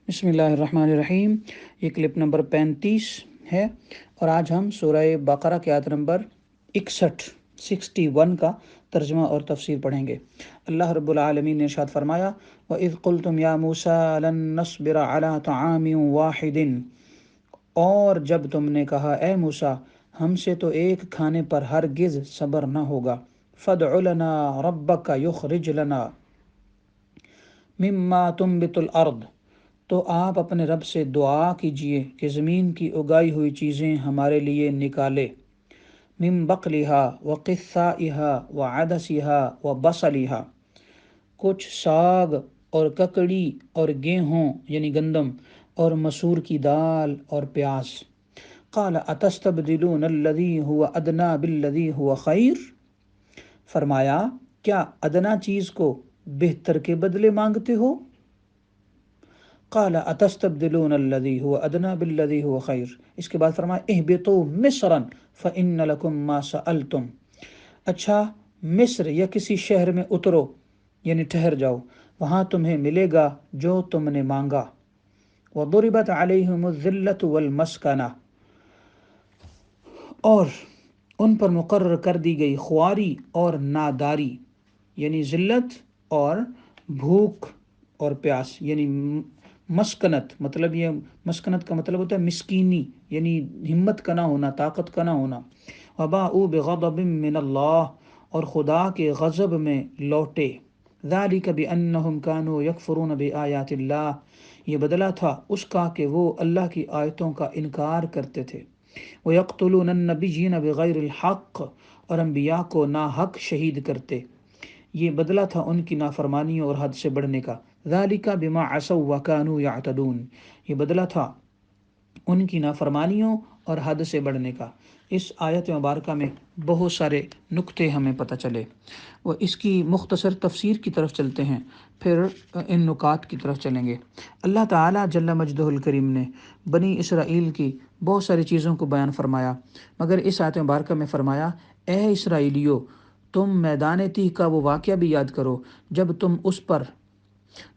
بسم اللہ الرحمن الرحیم۔ یہ کلپ نمبر 35 ہے اور آج ہم سورہ بقرہ کی آیت نمبر 61 کا ترجمہ اور تفسیر پڑھیں گے۔ اللہ رب العالمین نے ارشاد فرمایا وَإِذْ قُلْتُمْ يَا مُوسَىٰ لَن نَّصْبِرَ عَلَىٰ طَعَامٍ وَاحِدٍ، اور جب تم نے کہا اے موسیٰ ہم سے تو ایک کھانے پر ہرگز صبر نہ ہوگا، فَادْعُ لَنَا رَبَّكَ يُخْرِجْ لَنَا مِمَّا تُنبِتُ الْأَرْضُ، تو آپ اپنے رب سے دعا کیجئے کہ زمین کی اگائی ہوئی چیزیں ہمارے لیے نکالے، من بقلها وقثائها وعدسها وبصلها، کچھ ساگ اور ککڑی اور گیہوں یعنی گندم اور مسور کی دال اور پیاز۔ قال اتستبدلون الذی هو ادنی بالذی هو خیر، فرمایا کیا ادنا چیز کو بہتر کے بدلے مانگتے ہو؟ قال اتستبدلون الذی هو ادنی بالذی هو خیر، اس کے بعد فرمایا اہبطوا مصرا فان لکم ما سألتم، اچھا مصر یا کسی شہر میں اترو یعنی ٹھہر جاؤ، وہاں تمہیں ملے گا جو تم نے مانگا۔ وضربت علیہم الذلۃ والمسکنہ، اور ان پر مقرر کر دی گئی خواری اور ناداری، یعنی ذلت اور بھوک اور پیاس، یعنی مسکنت، مطلب یہ مسکنت کا مطلب ہوتا ہے مسکینی، یعنی ہمت کا نہ ہونا، طاقت کا نہ ہونا۔ وباءوا بغضب من اللہ، اور خدا کے غضب میں لوٹے۔ ذالک بانہم کانوا یکفرون بآیات اللہ، یہ بدلہ تھا اس کا کہ وہ اللہ کی آیتوں کا انکار کرتے تھے۔ وَيَقْتُلُونَ النَّبِيِّينَ بِغَيْرِ الْحَقِّ، اور انبیاء کو ناحق شہید کرتے، یہ بدلہ تھا ان کی نافرمانیوں اور حد سے بڑھنے کا۔ ذَلِكَ بِمَا عَصَوْا وَكَانُوا يَعْتَدُونَ، یہ بدلہ تھا ان کی نافرمانیوں اور حد سے بڑھنے کا۔ اس آیت مبارکہ میں بہت سارے نکتے ہمیں پتہ چلے، وہ اس کی مختصر تفسیر کی طرف چلتے ہیں، پھر ان نکات کی طرف چلیں گے۔ اللہ تعالیٰ جل مجدہ الکریم نے بنی اسرائیل کی بہت ساری چیزوں کو بیان فرمایا، مگر اس آیت مبارکہ میں فرمایا اے اسرائیلیو، تم میدان تیہ کا وہ واقعہ بھی یاد کرو جب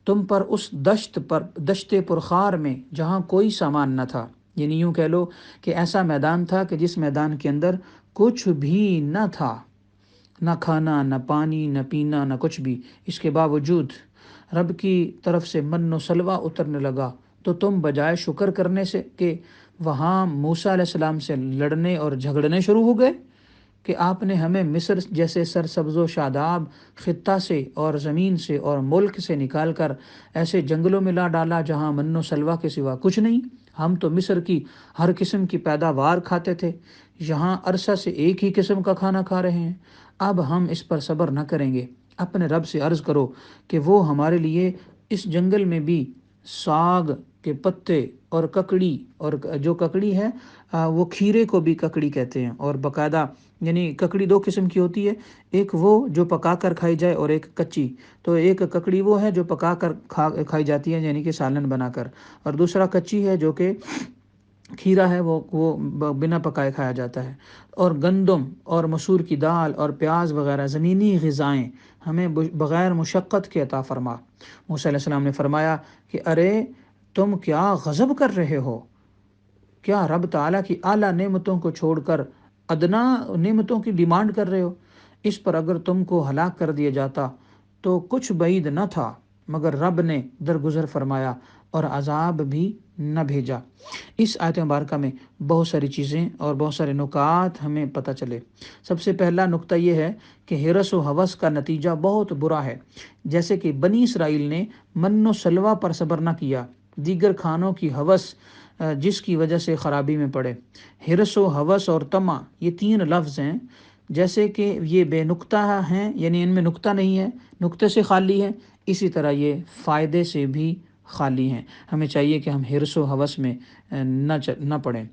تم پر اس دشت پرخار میں جہاں کوئی سامان نہ تھا، یعنی یوں کہہ لو کہ ایسا میدان تھا کہ جس میدان کے اندر کچھ بھی نہ تھا، نہ کھانا نہ پانی نہ پینا نہ کچھ بھی، اس کے باوجود رب کی طرف سے من و سلوہ اترنے لگا، تو تم بجائے شکر کرنے سے کہ وہاں موسیٰ علیہ السلام سے لڑنے اور جھگڑنے شروع ہو گئے کہ آپ نے ہمیں مصر جیسے سرسبز و شاداب خطہ سے اور زمین سے اور ملک سے نکال کر ایسے جنگلوں میں لا ڈالا جہاں من و سلوہ کے سوا کچھ نہیں، ہم تو مصر کی ہر قسم کی پیداوار کھاتے تھے، یہاں عرصہ سے ایک ہی قسم کا کھانا کھا رہے ہیں، اب ہم اس پر صبر نہ کریں گے۔ اپنے رب سے عرض کرو کہ وہ ہمارے لیے اس جنگل میں بھی ساگ کے پتے اور ککڑی، اور جو ککڑی ہے وہ کھیرے کو بھی ککڑی کہتے ہیں، اور باقاعدہ یعنی ککڑی دو قسم کی ہوتی ہے، ایک وہ جو پکا کر کھائی جائے اور ایک کچی، تو ایک ککڑی وہ ہے جو پکا کر کھائی جاتی ہے یعنی کہ سالن بنا کر، اور دوسرا کچی ہے جو کہ کھیرا ہے، وہ بنا پکائے کھایا جاتا ہے۔ اور گندم اور مسور کی دال اور پیاز وغیرہ زمینی غذائیں ہمیں بغیر مشقت کے عطا فرما۔ موسیٰ علیہ السلام نے فرمایا کہ ارے تم کیا غضب کر رہے ہو؟ کیا رب تعالیٰ کی اعلیٰ نعمتوں کو چھوڑ کر ادنا نعمتوں کی ڈیمانڈ کر رہے ہو؟ اس پر اگر تم کو ہلاک کر دیا جاتا تو کچھ بعید نہ تھا، مگر رب نے درگزر فرمایا اور عذاب بھی نہ بھیجا۔ اس آیت مبارکہ میں بہت ساری چیزیں اور بہت سارے نکات ہمیں پتہ چلے۔ سب سے پہلا نکتہ یہ ہے کہ حرص و ہوس کا نتیجہ بہت برا ہے، جیسے کہ بنی اسرائیل نے من و سلوہ پر صبر نہ کیا، دیگر کھانوں کی ہوس جس کی وجہ سے خرابی میں پڑے۔ حرص و ہوس اور طمع یہ تین لفظ ہیں، جیسے کہ یہ بے نکتہ ہیں یعنی ان میں نکتہ نہیں ہے، نکتے سے خالی ہے، اسی طرح یہ فائدے سے بھی خالی ہیں۔ ہمیں چاہیے کہ ہم حرص و ہوس میں نہ پڑیں۔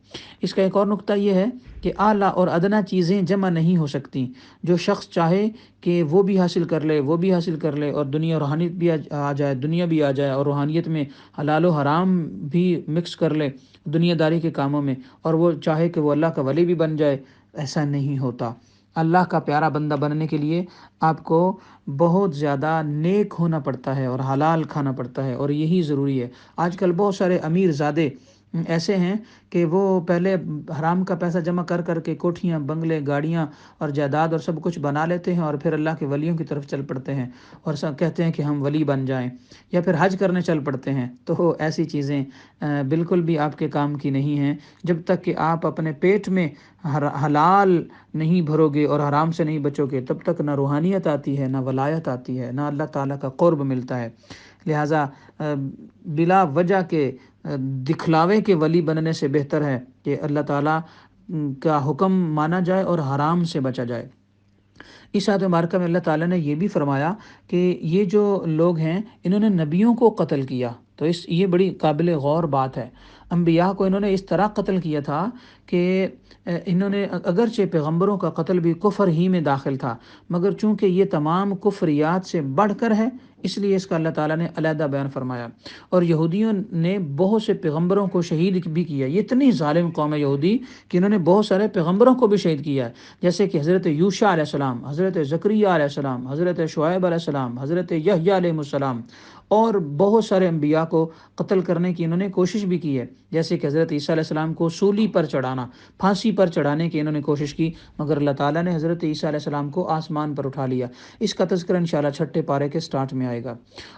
اس کا ایک اور نکتہ یہ ہے کہ اعلیٰ اور ادنیٰ چیزیں جمع نہیں ہو سکتی، جو شخص چاہے کہ وہ بھی حاصل کر لے، وہ بھی حاصل کر لے، اور دنیا روحانیت بھی آ جائے، دنیا بھی آ جائے، اور روحانیت میں حلال و حرام بھی مکس کر لے دنیا داری کے کاموں میں، اور وہ چاہے کہ وہ اللہ کا ولی بھی بن جائے، ایسا نہیں ہوتا۔ اللہ کا پیارا بندہ بننے کے لیے آپ کو بہت زیادہ نیک ہونا پڑتا ہے اور حلال کھانا پڑتا ہے، اور یہی ضروری ہے۔ آج کل بہت سارے امیر زادے ایسے ہیں کہ وہ پہلے حرام کا پیسہ جمع کر کر کے کوٹھیاں، بنگلے، گاڑیاں اور جائیداد اور سب کچھ بنا لیتے ہیں، اور پھر اللہ کے ولیوں کی طرف چل پڑتے ہیں اور سب کہتے ہیں کہ ہم ولی بن جائیں، یا پھر حج کرنے چل پڑتے ہیں۔ تو ایسی چیزیں بالکل بھی آپ کے کام کی نہیں ہیں۔ جب تک کہ آپ اپنے پیٹ میں حلال نہیں بھرو گے اور حرام سے نہیں بچو گے، تب تک نہ روحانیت آتی ہے، نہ ولایت آتی ہے، نہ اللہ تعالیٰ کا قرب ملتا ہے۔ لہٰذا بلا وجہ کے دکھلاوے کے ولی بننے سے بہتر ہے کہ اللہ تعالیٰ کا حکم مانا جائے اور حرام سے بچا جائے۔ اس آیت مبارکہ میں اللہ تعالیٰ نے یہ بھی فرمایا کہ یہ جو لوگ ہیں انہوں نے نبیوں کو قتل کیا، تو یہ بڑی قابل غور بات ہے۔ انبیاء کو انہوں نے اس طرح قتل کیا تھا کہ انہوں نے اگرچہ پیغمبروں کا قتل بھی کفر ہی میں داخل تھا، مگر چونکہ یہ تمام کفریات سے بڑھ کر ہے، اس لیے اس کا اللہ تعالیٰ نے علیحدہ بیان فرمایا۔ اور یہودیوں نے بہت سے پیغمبروں کو شہید بھی کیا۔ یہ اتنی ظالم قوم ہے یہودی کہ انہوں نے بہت سارے پیغمبروں کو بھی شہید کیا ہے، جیسے کہ حضرت یوشع علیہ السلام، حضرت زکریا علیہ السلام، حضرت شعیب علیہ السلام، حضرت یحییٰ علیہ السلام، اور بہت سارے انبیاء کو قتل کرنے کی انہوں نے کوشش بھی کی ہے، جیسے کہ حضرت عیسیٰ علیہ السلام کو سولی پر چڑھانا، پھانسی پر چڑھانے کی انہوں نے کوشش کی، مگر اللہ تعالیٰ نے حضرت عیسیٰ علیہ السلام کو آسمان پر اٹھا لیا۔ اس کا تذکرہ انشاءاللہ چھٹے پارے کے سٹارٹ میں آئے گا۔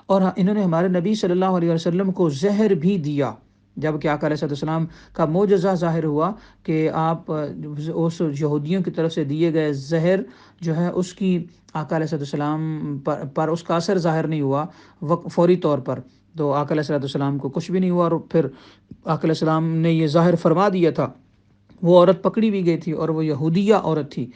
اور انہوں نے ہمارے نبی صلی اللہ علیہ وسلم کو زہر بھی دیا، جب کہ آقا علیہ السلام کا معجزہ ظاہر ہوا کہ آپ اس یہودیوں کی طرف سے دیے گئے زہر جو ہے اس کی آقا علیہ السلام پر اس کا اثر ظاہر نہیں ہوا فوری طور پر، تو آقا علیہ السلام کو کچھ بھی نہیں ہوا، اور پھر آقا علیہ السلام نے یہ ظاہر فرما دیا تھا۔ وہ عورت پکڑی بھی گئی تھی اور وہ یہودیہ عورت تھی،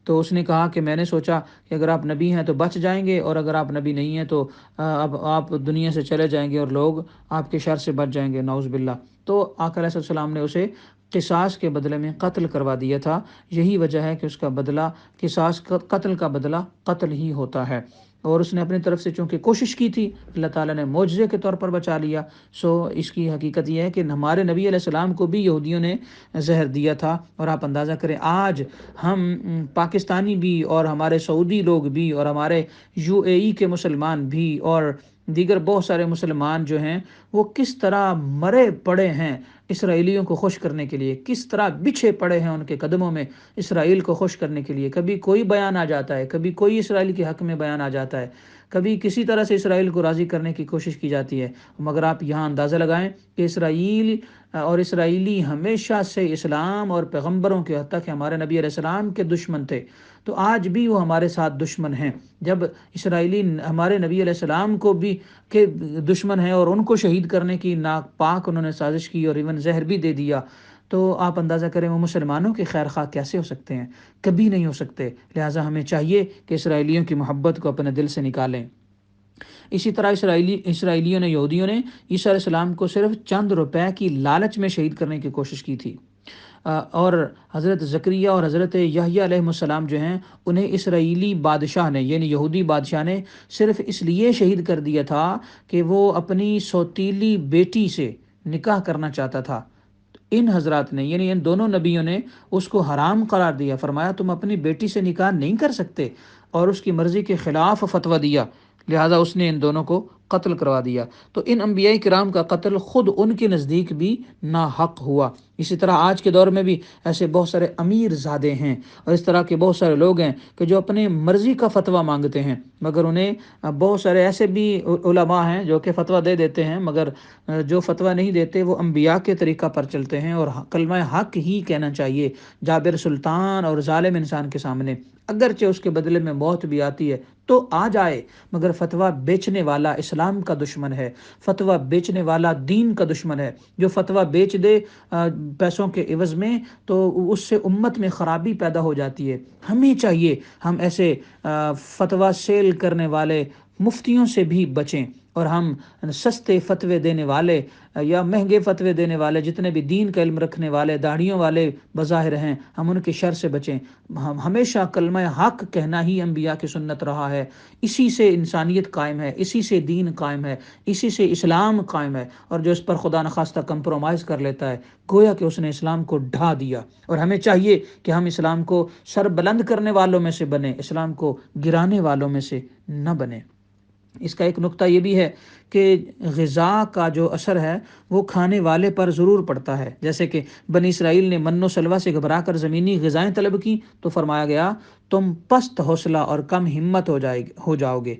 تو اس نے کہا کہ میں نے سوچا کہ اگر آپ نبی ہیں تو بچ جائیں گے، اور اگر آپ نبی نہیں ہیں تو اب آپ دنیا سے چلے جائیں گے اور لوگ آپ کے شر سے بچ جائیں گے، نعوذ باللہ۔ تو آقا علیہ السلام نے اسے قصاص کے بدلے میں قتل کروا دیا تھا۔ یہی وجہ ہے کہ اس کا بدلہ قصاص، قتل کا بدلہ قتل ہی ہوتا ہے، اور اس نے اپنی طرف سے چونکہ کوشش کی تھی، اللہ تعالیٰ نے معجزے کے طور پر بچا لیا۔ اس کی حقیقت یہ ہے کہ ہمارے نبی علیہ السلام کو بھی یہودیوں نے زہر دیا تھا، اور آپ اندازہ کریں آج ہم پاکستانی بھی اور ہمارے سعودی لوگ بھی اور ہمارے UAE کے مسلمان بھی اور دیگر بہت سارے مسلمان جو ہیں وہ کس طرح مرے پڑے ہیں اسرائیلیوں کو خوش کرنے کے لیے، کس طرح بچھے پڑے ہیں ان کے قدموں میں اسرائیل کو خوش کرنے کے لیے۔ کبھی کوئی بیان آ جاتا ہے، کبھی کوئی اسرائیل کے حق میں بیان آ جاتا ہے، کبھی کسی طرح سے اسرائیل کو راضی کرنے کی کوشش کی جاتی ہے، مگر آپ یہاں اندازہ لگائیں کہ اسرائیل اور اسرائیلی ہمیشہ سے اسلام اور پیغمبروں کے، حتیٰ کہ ہمارے نبی علیہ السلام کے دشمن تھے، تو آج بھی وہ ہمارے ساتھ دشمن ہیں۔ جب اسرائیلی ہمارے نبی علیہ السلام کو بھی کے دشمن ہیں اور ان کو شہید کرنے کی ناپاک انہوں نے سازش کی اور ایون زہر بھی دے دیا، تو آپ اندازہ کریں وہ مسلمانوں کے خیر خواہ کیسے ہو سکتے ہیں؟ کبھی نہیں ہو سکتے۔ لہٰذا ہمیں چاہیے کہ اسرائیلیوں کی محبت کو اپنے دل سے نکالیں۔ اسی طرح اسرائیلیوں نے، یہودیوں نے عیسیٰ علیہ السلام کو صرف چند روپے کی لالچ میں شہید کرنے کی کوشش کی تھی، اور حضرت زکریا اور حضرت یحییٰ علیہ السلام جو ہیں انہیں اسرائیلی بادشاہ نے، یعنی یہودی بادشاہ نے صرف اس لیے شہید کر دیا تھا کہ وہ اپنی سوتیلی بیٹی سے نکاح کرنا چاہتا تھا۔ ان حضرات نے، یعنی ان دونوں نبیوں نے اس کو حرام قرار دیا، فرمایا تم اپنی بیٹی سے نکاح نہیں کر سکتے، اور اس کی مرضی کے خلاف فتویٰ دیا، لہٰذا اس نے ان دونوں کو قتل کروا دیا۔ تو ان انبیاء کرام کا قتل خود ان کے نزدیک بھی ناحق ہوا۔ اسی طرح آج کے دور میں بھی ایسے بہت سارے امیر زادے ہیں اور اس طرح کے بہت سارے لوگ ہیں کہ جو اپنے مرضی کا فتویٰ مانگتے ہیں، مگر انہیں بہت سارے ایسے بھی علماء ہیں جو کہ فتویٰ دے دیتے ہیں، مگر جو فتویٰ نہیں دیتے وہ انبیاء کے طریقہ پر چلتے ہیں، اور کلمہ حق ہی کہنا چاہیے جابر سلطان اور ظالم انسان کے سامنے، اگرچہ اس کے بدلے میں موت بھی آتی ہے تو آ جائے، مگر فتویٰ بیچنے والا اسلام کا دشمن ہے، فتویٰ بیچنے والا دین کا دشمن ہے۔ جو فتویٰ بیچ دے پیسوں کے عوض میں، تو اس سے امت میں خرابی پیدا ہو جاتی ہے۔ ہمیں چاہیے ہم ایسے فتویٰ سیل کرنے والے مفتیوں سے بھی بچیں۔ اور ہم سستے فتوے دینے والے یا مہنگے فتوے دینے والے جتنے بھی دین کا علم رکھنے والے داڑھیوں والے بظاہر ہیں، ہم ان کے شر سے بچیں۔ ہم ہمیشہ کلمہ حق کہنا ہی انبیاء کی سنت رہا ہے، اسی سے انسانیت قائم ہے، اسی سے دین قائم ہے، اسی سے اسلام قائم ہے، اور جو اس پر خدا نخواستہ کمپرومائز کر لیتا ہے گویا کہ اس نے اسلام کو ڈھا دیا۔ اور ہمیں چاہیے کہ ہم اسلام کو سر بلند کرنے والوں میں سے بنیں، اسلام کو گرانے والوں میں سے نہ بنیں۔ اس کا ایک نقطہ یہ بھی ہے کہ غذا کا جو اثر ہے وہ کھانے والے پر ضرور پڑتا ہے، جیسے کہ بنی اسرائیل نے من و سلوہ سے گھبرا کر زمینی غذائیں طلب کی تو فرمایا گیا تم پست حوصلہ اور کم ہمت ہو جاؤ گے۔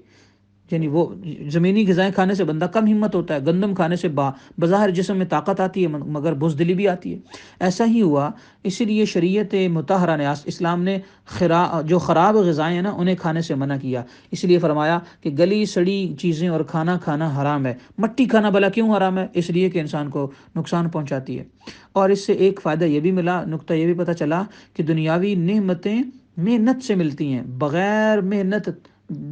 یعنی وہ زمینی غذائیں کھانے سے بندہ کم ہمت ہوتا ہے، گندم کھانے سے بظاہر جسم میں طاقت آتی ہے مگر بزدلی بھی آتی ہے۔ ایسا ہی ہوا، اسی لیے شریعت مطہرہ نے اسلام نے جو خراب غذائیں ہیں نا انہیں کھانے سے منع کیا، اس لیے فرمایا کہ گلی سڑی چیزیں اور کھانا کھانا حرام ہے۔ مٹی کھانا بھلا کیوں حرام ہے؟ اس لیے کہ انسان کو نقصان پہنچاتی ہے۔ اور اس سے ایک فائدہ یہ بھی ملا، نقطہ یہ بھی پتہ چلا کہ دنیاوی نعمتیں محنت سے ملتی ہیں، بغیر محنت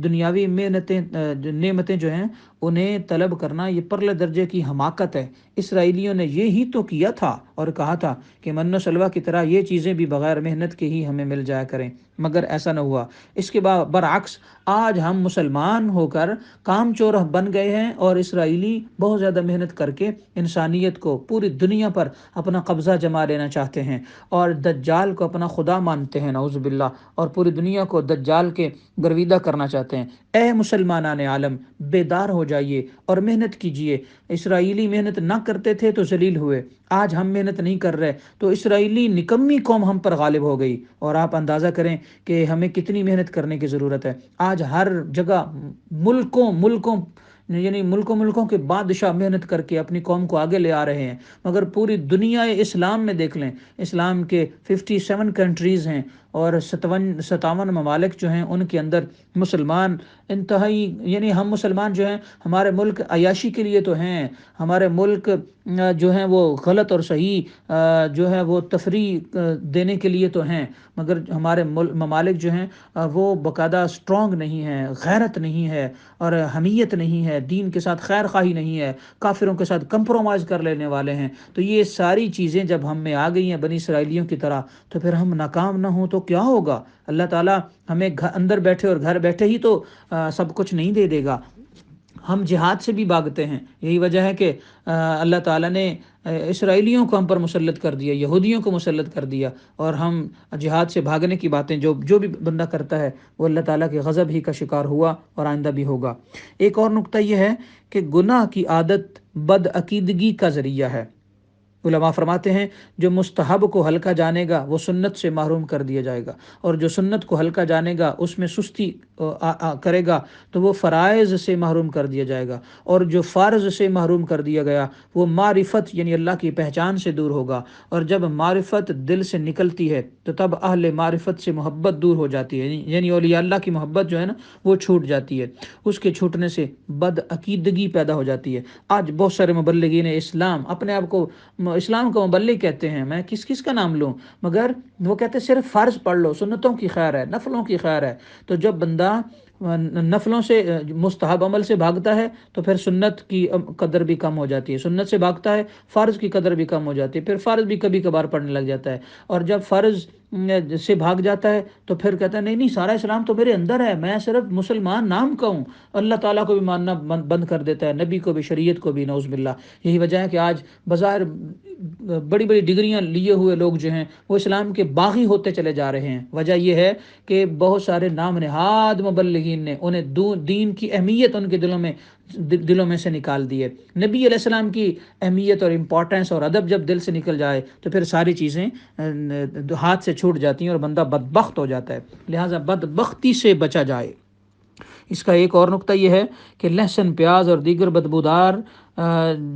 دنیاوی نعمتیں جو ہیں انہیں طلب کرنا یہ پرلے درجے کی حماقت ہے۔ اسرائیلیوں نے یہی تو کیا تھا اور کہا تھا کہ من و سلوہ کی طرح یہ چیزیں بھی بغیر محنت کے ہی ہمیں مل جایا کریں، مگر ایسا نہ ہوا۔ اس کے برعکس آج ہم مسلمان ہو کر کام چور بن گئے ہیں، اور اسرائیلی بہت زیادہ محنت کر کے انسانیت کو پوری دنیا پر اپنا قبضہ جما لینا چاہتے ہیں، اور دجال کو اپنا خدا مانتے ہیں نعوذ باللہ، اور پوری دنیا کو دجال کے گرویدہ کرنا چاہتے ہیں۔ اے مسلمانان عالم، بیدار ہو جائیے اور محنت کیجیے۔ اسرائیلی محنت نہ کرتے تھے تو ذلیل ہوئے، آج ہم محنت نہیں کر رہے تو اسرائیلی نکمی قوم ہم پر غالب ہو گئی، اور آپ اندازہ کریں کہ ہمیں کتنی محنت کرنے کی ضرورت ہے۔ آج ہر جگہ ملکوں کے بادشاہ محنت کر کے اپنی قوم کو آگے لے آ رہے ہیں، مگر پوری دنیا اسلام میں دیکھ لیں، اسلام کے 57 کنٹریز ہیں، اور 57 ممالک جو ہیں ان کے اندر مسلمان انتہائی، یعنی ہم مسلمان جو ہیں ہمارے ملک عیاشی کے لیے تو ہیں، ہمارے ملک جو ہیں وہ غلط اور صحیح جو ہے وہ تفریح دینے کے لیے تو ہیں، مگر ہمارے ممالک جو ہیں وہ باقاعدہ اسٹرانگ نہیں ہیں، غیرت نہیں ہے اور حمیت نہیں ہے، دین کے ساتھ خیر خواہی نہیں ہے، کافروں کے ساتھ کمپرومائز کر لینے والے ہیں۔ تو یہ ساری چیزیں جب ہم میں آ گئی ہیں بنی اسرائیلیوں کی طرح، تو پھر ہم ناکام نہ ہوں تو کیا ہوگا؟ اللہ تعالیٰ ہمیں اندر بیٹھے اور گھر بیٹھے ہی تو سب کچھ نہیں دے دے گا۔ ہم جہاد سے بھی بھاگتے ہیں، یہی وجہ ہے کہ اللہ تعالیٰ نے اسرائیلیوں کو ہم پر مسلط کر دیا، یہودیوں کو مسلط کر دیا، اور ہم جہاد سے بھاگنے کی باتیں جو بھی بندہ کرتا ہے وہ اللہ تعالیٰ کے غضب ہی کا شکار ہوا اور آئندہ بھی ہوگا۔ ایک اور نقطہ یہ ہے کہ گناہ کی عادت بدعقیدگی کا ذریعہ ہے۔ علماء فرماتے ہیں جو مستحب کو ہلکا جانے گا وہ سنت سے محروم کر دیا جائے گا، اور جو سنت کو ہلکا جانے گا اس میں سستی کرے گا تو وہ فرائض سے محروم کر دیا جائے گا، اور جو فرض سے محروم کر دیا گیا وہ معرفت یعنی اللہ کی پہچان سے دور ہوگا، اور جب معرفت دل سے نکلتی ہے تو تب اہل معرفت سے محبت دور ہو جاتی ہے، یعنی اولیاء اللہ کی محبت جو ہے نا وہ چھوٹ جاتی ہے، اس کے چھوٹنے سے بدعقیدگی پیدا ہو جاتی ہے۔ آج بہت سارے مبلغین اسلام اپنے آپ کو اسلام کا مبلغ کہتے ہیں، میں کس کا نام لوں، مگر وہ کہتے ہیں صرف فرض پڑھ لو، سنتوں کی خیر ہے، نفلوں کی خیر ہے۔ تو جب بندہ نفلوں سے مستحب عمل سے بھاگتا ہے تو پھر سنت کی قدر بھی کم ہو جاتی ہے، سنت سے بھاگتا ہے فرض کی قدر بھی کم ہو جاتی ہے، پھر فرض بھی کبھی کبھار پڑھنے لگ جاتا ہے، اور جب فرض سے بھاگ جاتا ہے تو پھر کہتا ہے نہیں سارا اسلام تو میرے اندر ہے، میں صرف مسلمان نام کا ہوں، اللہ تعالیٰ کو بھی ماننا بند کر دیتا ہے، نبی کو بھی، شریعت کو بھی، نعوذ باللہ۔ یہی وجہ ہے کہ آج بظاہر بڑی بڑی ڈگریاں لیے ہوئے لوگ جو ہیں وہ اسلام کے باغی ہوتے چلے جا رہے ہیں۔ وجہ یہ ہے کہ بہت سارے نام نہاد مبلغین نے انہیں دین کی اہمیت ان کے دلوں میں سے نکال دی ہے۔ نبی علیہ السلام کی اہمیت اور امپورٹنس اور ادب جب دل سے نکل جائے تو پھر ساری چیزیں ہاتھ سے چھوٹ جاتی ہیں اور بندہ بدبخت ہو جاتا ہے، لہٰذا بدبختی سے بچا جائے۔ اس کا ایک اور نقطہ یہ ہے کہ لہسن، پیاز اور دیگر بدبودار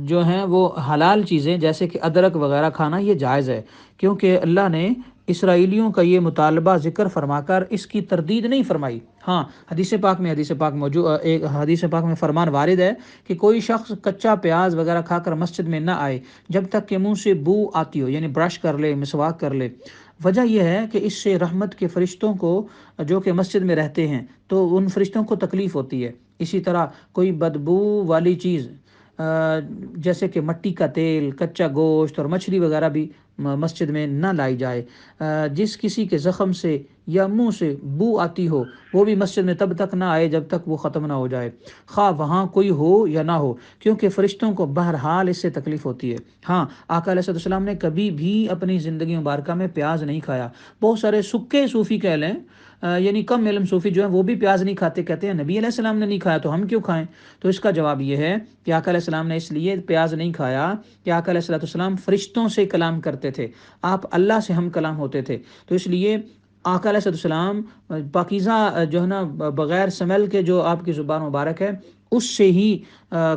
جو ہیں وہ حلال چیزیں جیسے کہ ادرک وغیرہ کھانا یہ جائز ہے، کیونکہ اللہ نے اسرائیلیوں کا یہ مطالبہ ذکر فرما کر اس کی تردید نہیں فرمائی۔ ہاں حدیث پاک موجود ایک حدیث پاک میں فرمان وارد ہے کہ کوئی شخص کچا پیاز وغیرہ کھا کر مسجد میں نہ آئے جب تک کہ منہ سے بو آتی ہو، یعنی برش کر لے، مسواک کر لے۔ وجہ یہ ہے کہ اس سے رحمت کے فرشتوں کو جو کہ مسجد میں رہتے ہیں تو ان فرشتوں کو تکلیف ہوتی ہے، اسی طرح کوئی بدبو والی چیز جیسے کہ مٹی کا تیل، کچا گوشت اور مچھلی وغیرہ بھی مسجد میں نہ لائی جائے۔ جس کسی کے زخم سے یا منہ سے بو آتی ہو وہ بھی مسجد میں تب تک نہ آئے جب تک وہ ختم نہ ہو جائے، خواہ وہاں کوئی ہو یا نہ ہو، کیونکہ فرشتوں کو بہرحال اس سے تکلیف ہوتی ہے۔ ہاں، آقا علیہ السلام نے کبھی بھی اپنی زندگی مبارکہ میں پیاز نہیں کھایا۔ بہت سارے سکے صوفی کہہ لیں، یعنی کم علم صوفی جو ہیں وہ بھی پیاز نہیں کھاتے، کہتے ہیں نبی علیہ السلام نے نہیں کھایا تو ہم کیوں کھائیں؟ تو اس کا جواب یہ ہے کہ آقا علیہ السلام نے اس لیے پیاز نہیں کھایا کہ آقا علیہ السلام فرشتوں سے کلام کرتے تھے، آپ اللہ سے ہم کلام ہوتے تھے، تو اس لیے آقا علیہ السلام پاکیزہ جو ہے نا، بغیر سمیل کے جو آپ کی زبان مبارک ہے اس سے ہی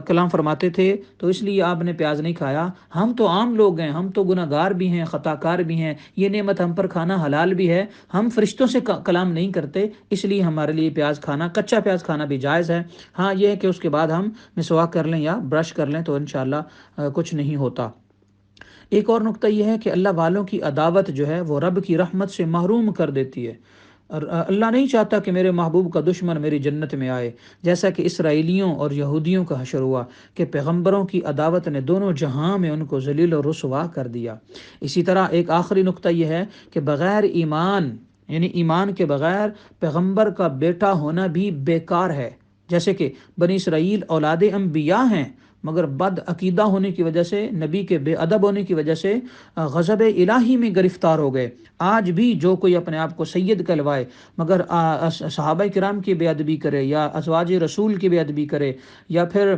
کلام فرماتے تھے، تو اس لیے آپ نے پیاز نہیں کھایا۔ ہم تو عام لوگ ہیں، ہم تو گناہ گار بھی ہیں، خطا کار بھی ہیں، یہ نعمت ہم پر کھانا حلال بھی ہے، ہم فرشتوں سے کلام نہیں کرتے، اس لیے ہمارے لیے پیاز کھانا، کچا پیاز کھانا بھی جائز ہے۔ ہاں، یہ ہے کہ اس کے بعد ہم مسواک کر لیں یا برش کر لیں تو انشاءاللہ کچھ نہیں ہوتا۔ ایک اور نقطہ یہ ہے کہ اللہ والوں کی عداوت جو ہے وہ رب کی رحمت سے محروم کر دیتی ہے، اور اللہ نہیں چاہتا کہ میرے محبوب کا دشمن میری جنت میں آئے، جیسا کہ اسرائیلیوں اور یہودیوں کا حشر ہوا کہ پیغمبروں کی عداوت نے دونوں جہاں میں ان کو ذلیل و رسوا کر دیا۔ اسی طرح ایک آخری نقطہ یہ ہے کہ بغیر ایمان، یعنی ایمان کے بغیر پیغمبر کا بیٹا ہونا بھی بیکار ہے۔ جیسے کہ بنی اسرائیل اولاد انبیاء ہیں، مگر بد عقیدہ ہونے کی وجہ سے، نبی کے بے ادب ہونے کی وجہ سے غضب الہی میں گرفتار ہو گئے۔ آج بھی جو کوئی اپنے آپ کو سید کہلوائے مگر صحابہ کرام کی بے ادبی کرے یا ازواج رسول کی بے ادبی کرے، یا پھر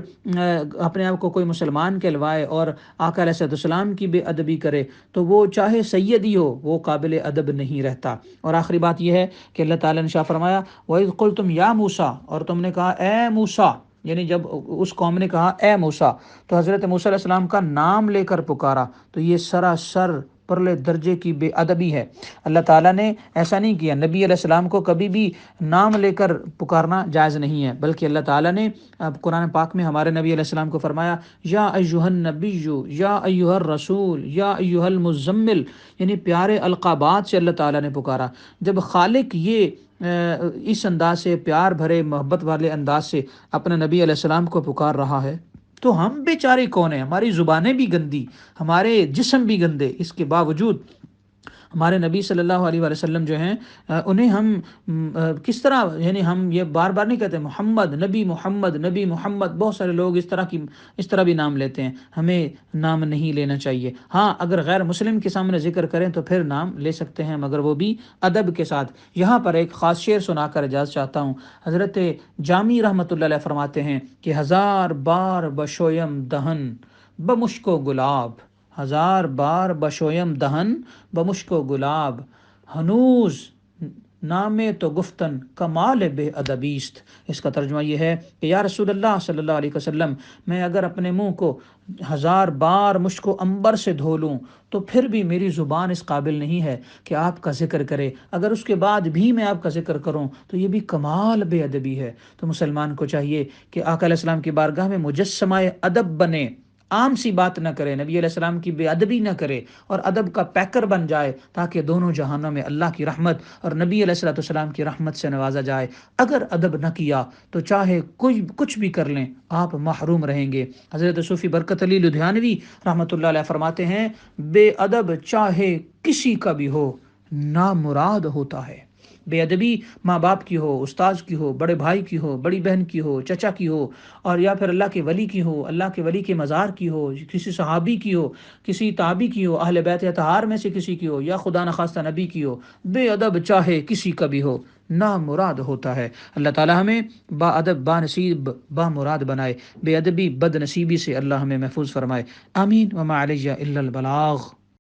اپنے آپ کو کوئی مسلمان کہلوائے اور آقا علیہ السلام کی بے ادبی کرے، تو وہ چاہے سید ہی ہو وہ قابل ادب نہیں رہتا۔ اور آخری بات یہ ہے کہ اللہ تعالیٰ نے شاہ فرمایا وَإِذْ قُلْتُمْ يَا موسیٰ، اور تم نے کہا اے موسیٰ، یعنی جب اس قوم نے کہا اے موسیٰ تو حضرت موسیٰ علیہ السلام کا نام لے کر پکارا، تو یہ سراسر پرلے درجے کی بے ادبی ہے۔ اللہ تعالیٰ نے ایسا نہیں کیا، نبی علیہ السلام کو کبھی بھی نام لے کر پکارنا جائز نہیں ہے، بلکہ اللہ تعالیٰ نے قرآن پاک میں ہمارے نبی علیہ السلام کو فرمایا یا ایھا النبی یا ایھا الرسول یا ایھا المزمل، یعنی پیارے القابات سے اللہ تعالیٰ نے پکارا۔ جب خالق یہ اس انداز سے، پیار بھرے محبت والے انداز سے اپنے نبی علیہ السلام کو پکار رہا ہے تو ہم بیچارے کون ہیں؟ ہماری زبانیں بھی گندی، ہمارے جسم بھی گندے، اس کے باوجود ہمارے نبی صلی اللہ علیہ وآلہ وسلم جو ہیں انہیں ہم کس طرح، یعنی ہم یہ بار بار نہیں کہتے محمد نبی محمد نبی محمد، بہت سارے لوگ اس طرح بھی نام لیتے ہیں، ہمیں نام نہیں لینا چاہیے۔ ہاں، اگر غیر مسلم کے سامنے ذکر کریں تو پھر نام لے سکتے ہیں، مگر وہ بھی ادب کے ساتھ۔ یہاں پر ایک خاص شعر سنا کر اجازت چاہتا ہوں۔ حضرت جامی رحمۃ اللہ علیہ فرماتے ہیں کہ ہزار بار بشویم دہن بمشک و گلاب، ہزار بار بشویم دہن بمشک و گلاب، ہنوز نامے تو گفتن کمال بے ادبیست۔ اس کا ترجمہ یہ ہے کہ یا رسول اللہ صلی اللہ علیہ وسلم، میں اگر اپنے منہ کو ہزار بار مشک و عنبر سے دھو لوں تو پھر بھی میری زبان اس قابل نہیں ہے کہ آپ کا ذکر کرے، اگر اس کے بعد بھی میں آپ کا ذکر کروں تو یہ بھی کمال بے ادبی ہے۔ تو مسلمان کو چاہیے کہ آقا علیہ السلام کی بارگاہ میں مجسمہ ادب بنے، عام سی بات نہ کرے، نبی علیہ السلام کی بے ادبی نہ کرے، اور ادب کا پیکر بن جائے تاکہ دونوں جہانوں میں اللہ کی رحمت اور نبی علیہ السلام کی رحمت سے نوازا جائے۔ اگر ادب نہ کیا تو چاہے کچھ بھی کر لیں آپ محروم رہیں گے۔ حضرت صوفی برکت علی لدھیانوی رحمۃ اللہ علیہ فرماتے ہیں بے ادب چاہے کسی کا بھی ہو نامراد ہوتا ہے۔ بے ادبی ماں باپ کی ہو، استاذ کی ہو، بڑے بھائی کی ہو، بڑی بہن کی ہو، چچا کی ہو، اور یا پھر اللہ کے ولی کی ہو، اللہ کے ولی کے مزار کی ہو، کسی صحابی کی ہو، کسی تابعی کی ہو، اہل بیت اطہار میں سے کسی کی ہو، یا خدا نخواستہ نبی کی ہو، بے ادب چاہے کسی کا بھی ہو نامراد ہوتا ہے۔ اللہ تعالی ہمیں با ادب با نصیب با مراد بنائے، بے ادبی بد نصیبی سے اللہ ہمیں محفوظ فرمائے۔ آمین۔ وما علیہ الا البلاغ۔